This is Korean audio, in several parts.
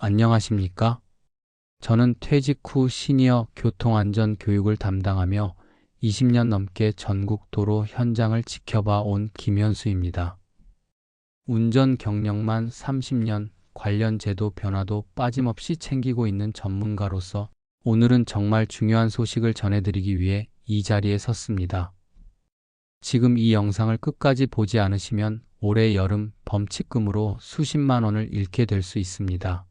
안녕하십니까? 저는 퇴직 후 시니어 교통안전 교육을 담당하며 20년 넘게 전국 도로 현장을 지켜봐 온 김현수입니다. 운전 경력만 30년, 관련 제도 변화도 빠짐없이 챙기고 있는 전문가로서 오늘은 정말 중요한 소식을 전해드리기 위해 이 자리에 섰습니다. 지금 이 영상을 끝까지 보지 않으시면 올해 여름 범칙금으로 수십만 원을 잃게 될 수 있습니다.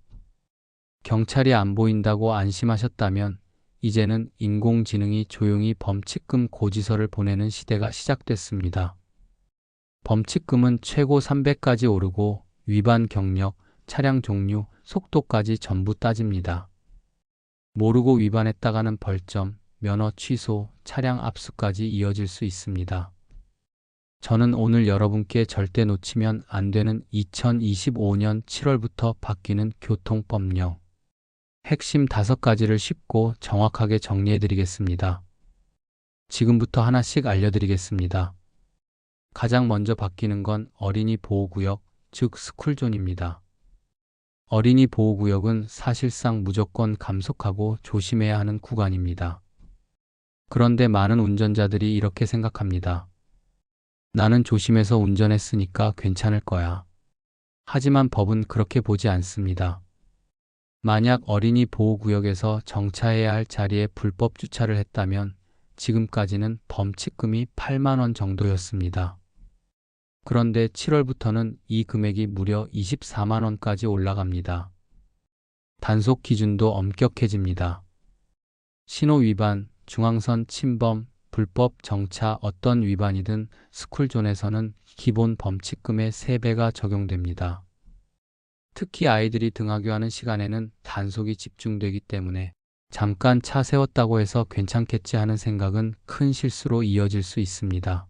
경찰이 안 보인다고 안심하셨다면 이제는 인공지능이 조용히 범칙금 고지서를 보내는 시대가 시작됐습니다. 범칙금은 최고 300까지 오르고 위반 경력, 차량 종류, 속도까지 전부 따집니다. 모르고 위반했다가는 벌점, 면허 취소, 차량 압수까지 이어질 수 있습니다. 저는 오늘 여러분께 절대 놓치면 안 되는 2025년 7월부터 바뀌는 교통법령 핵심 5가지를 쉽고 정확하게 정리해 드리겠습니다. 지금부터 하나씩 알려드리겠습니다. 가장 먼저 바뀌는 건 어린이 보호구역, 즉 스쿨존입니다. 어린이 보호구역은 사실상 무조건 감속하고 조심해야 하는 구간입니다. 그런데 많은 운전자들이 이렇게 생각합니다. 나는 조심해서 운전했으니까 괜찮을 거야. 하지만 법은 그렇게 보지 않습니다. 만약 어린이 보호구역에서 정차해야 할 자리에 불법 주차를 했다면 지금까지는 범칙금이 8만 원 정도였습니다. 그런데 7월부터는 이 금액이 무려 24만 원까지 올라갑니다. 단속 기준도 엄격해집니다. 신호 위반, 중앙선 침범, 불법 정차 어떤 위반이든 스쿨존에서는 기본 범칙금의 3배가 적용됩니다. 특히 아이들이 등하교하는 시간에는 단속이 집중되기 때문에 잠깐 차 세웠다고 해서 괜찮겠지 하는 생각은 큰 실수로 이어질 수 있습니다.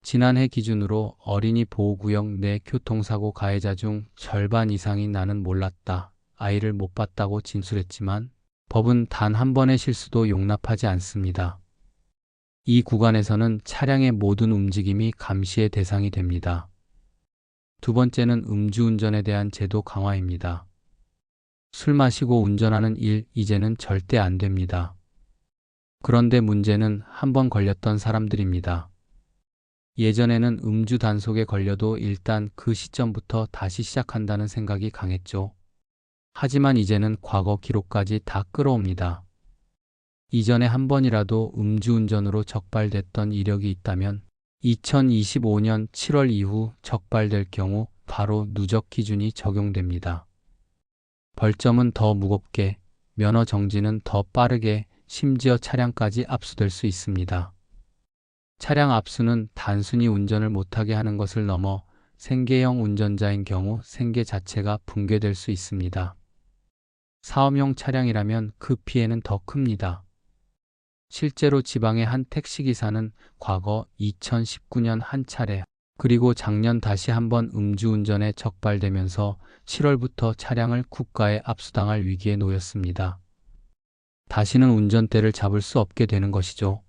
지난해 기준으로 어린이 보호구역 내 교통사고 가해자 중 절반 이상이 나는 몰랐다, 아이를 못 봤다고 진술했지만 법은 단 한 번의 실수도 용납하지 않습니다. 이 구간에서는 차량의 모든 움직임이 감시의 대상이 됩니다. 두 번째는 음주운전에 대한 제도 강화입니다. 술 마시고 운전하는 일 이제는 절대 안 됩니다. 그런데 문제는 한 번 걸렸던 사람들입니다. 예전에는 음주 단속에 걸려도 일단 그 시점부터 다시 시작한다는 생각이 강했죠. 하지만 이제는 과거 기록까지 다 끌어옵니다. 이전에 한 번이라도 음주운전으로 적발됐던 이력이 있다면 2025년 7월 이후 적발될 경우 바로 누적 기준이 적용됩니다. 벌점은 더 무겁게, 면허 정지는 더 빠르게, 심지어 차량까지 압수될 수 있습니다. 차량 압수는 단순히 운전을 못하게 하는 것을 넘어 생계형 운전자인 경우 생계 자체가 붕괴될 수 있습니다. 사업용 차량이라면 그 피해는 더 큽니다. 실제로 지방의 한 택시기사는 과거 2019년 한 차례, 그리고 작년 다시 한번 음주운전에 적발되면서 7월부터 차량을 국가에 압수당할 위기에 놓였습니다. 다시는 운전대를 잡을 수 없게 되는 것이죠.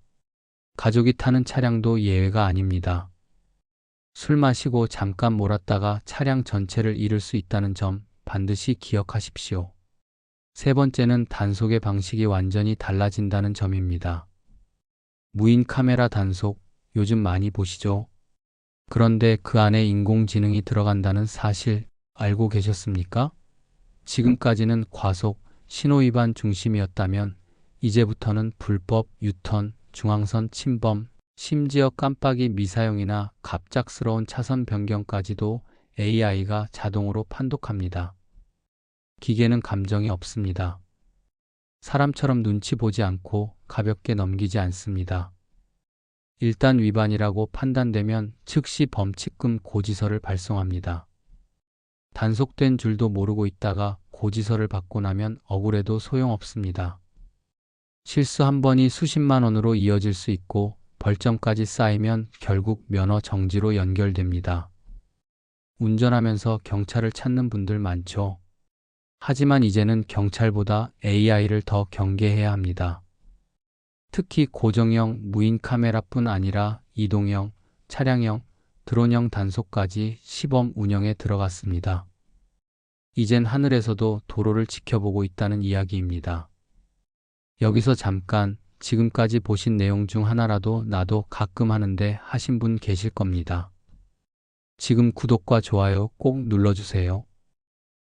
가족이 타는 차량도 예외가 아닙니다. 술 마시고 잠깐 몰았다가 차량 전체를 잃을 수 있다는 점 반드시 기억하십시오. 세 번째는 단속의 방식이 완전히 달라진다는 점입니다. 무인 카메라 단속, 요즘 많이 보시죠? 그런데 그 안에 인공지능이 들어간다는 사실 알고 계셨습니까? 지금까지는 과속, 신호위반 중심이었다면 이제부터는 불법 유턴, 중앙선 침범, 심지어 깜빡이 미사용이나 갑작스러운 차선 변경까지도 AI가 자동으로 판독합니다. 기계는 감정이 없습니다. 사람처럼 눈치 보지 않고 가볍게 넘기지 않습니다. 일단 위반이라고 판단되면 즉시 범칙금 고지서를 발송합니다. 단속된 줄도 모르고 있다가 고지서를 받고 나면 억울해도 소용없습니다. 실수 한 번이 수십만 원으로 이어질 수 있고 벌점까지 쌓이면 결국 면허 정지로 연결됩니다. 운전하면서 경찰을 찾는 분들 많죠. 하지만 이제는 경찰보다 AI를 더 경계해야 합니다. 특히 고정형 무인 카메라뿐 아니라 이동형, 차량형, 드론형 단속까지 시범 운영에 들어갔습니다. 이젠 하늘에서도 도로를 지켜보고 있다는 이야기입니다. 여기서 잠깐 지금까지 보신 내용 중 하나라도 나도 가끔 하는데 하신 분 계실 겁니다. 지금 구독과 좋아요 꼭 눌러주세요.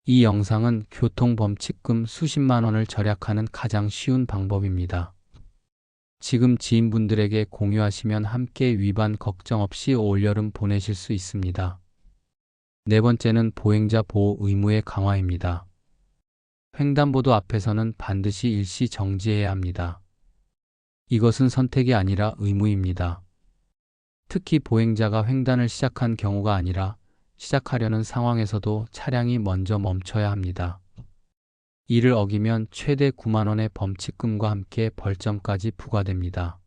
이 영상은 교통범칙금 수십만 원을 절약하는 가장 쉬운 방법입니다. 지금 지인분들에게 공유하시면 함께 위반 걱정 없이 올여름 보내실 수 있습니다. 네 번째는 보행자 보호 의무의 강화입니다. 횡단보도 앞에서는 반드시 일시 정지해야 합니다. 이것은 선택이 아니라 의무입니다. 특히 보행자가 횡단을 시작한 경우가 아니라 시작하려는 상황에서도 차량이 먼저 멈춰야 합니다. 이를 어기면 최대 9만 원의 범칙금과 함께 벌점까지 부과됩니다.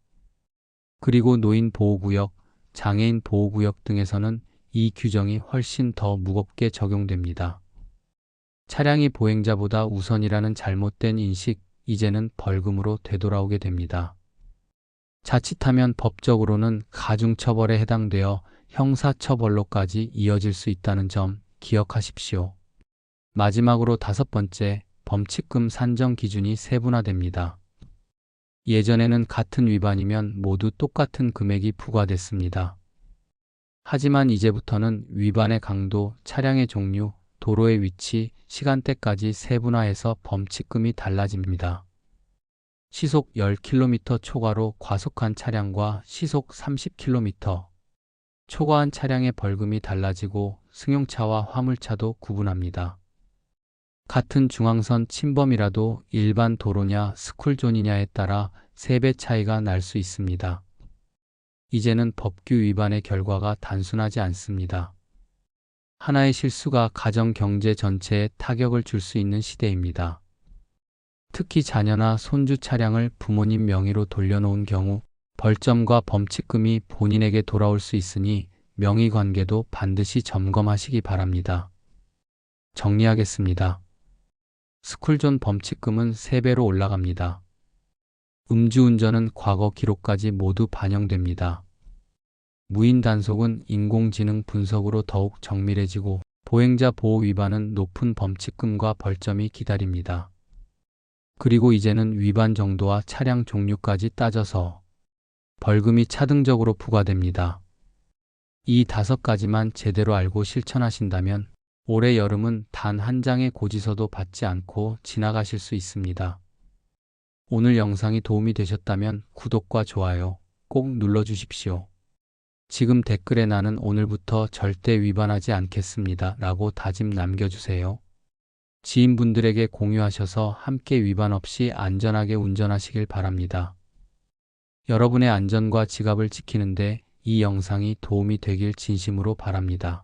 그리고 노인 보호구역, 장애인 보호구역 등에서는 이 규정이 훨씬 더 무겁게 적용됩니다. 차량이 보행자보다 우선이라는 잘못된 인식, 이제는 벌금으로 되돌아오게 됩니다. 자칫하면 법적으로는 가중처벌에 해당되어 형사처벌로까지 이어질 수 있다는 점 기억하십시오. 마지막으로 다섯 번째, 범칙금 산정 기준이 세분화됩니다. 예전에는 같은 위반이면 모두 똑같은 금액이 부과됐습니다. 하지만 이제부터는 위반의 강도, 차량의 종류, 도로의 위치, 시간대까지 세분화해서 범칙금이 달라집니다. 시속 10km 초과로 과속한 차량과 시속 30km 초과한 차량의 벌금이 달라지고 승용차와 화물차도 구분합니다. 같은 중앙선 침범이라도 일반 도로냐 스쿨존이냐에 따라 3배 차이가 날 수 있습니다. 이제는 법규 위반의 결과가 단순하지 않습니다. 하나의 실수가 가정 경제 전체에 타격을 줄 수 있는 시대입니다. 특히 자녀나 손주 차량을 부모님 명의로 돌려놓은 경우 벌점과 범칙금이 본인에게 돌아올 수 있으니 명의관계도 반드시 점검하시기 바랍니다. 정리하겠습니다. 스쿨존 범칙금은 3배로 올라갑니다. 음주운전은 과거 기록까지 모두 반영됩니다. 무인 단속은 인공지능 분석으로 더욱 정밀해지고 보행자 보호 위반은 높은 범칙금과 벌점이 기다립니다. 그리고 이제는 위반 정도와 차량 종류까지 따져서 벌금이 차등적으로 부과됩니다. 이 5가지만 제대로 알고 실천하신다면 올해 여름은 단 한 장의 고지서도 받지 않고 지나가실 수 있습니다. 오늘 영상이 도움이 되셨다면 구독과 좋아요 꼭 눌러주십시오. 지금 댓글에 나는 오늘부터 절대 위반하지 않겠습니다 라고 다짐 남겨주세요. 지인분들에게 공유하셔서 함께 위반 없이 안전하게 운전하시길 바랍니다. 여러분의 안전과 지갑을 지키는데 이 영상이 도움이 되길 진심으로 바랍니다.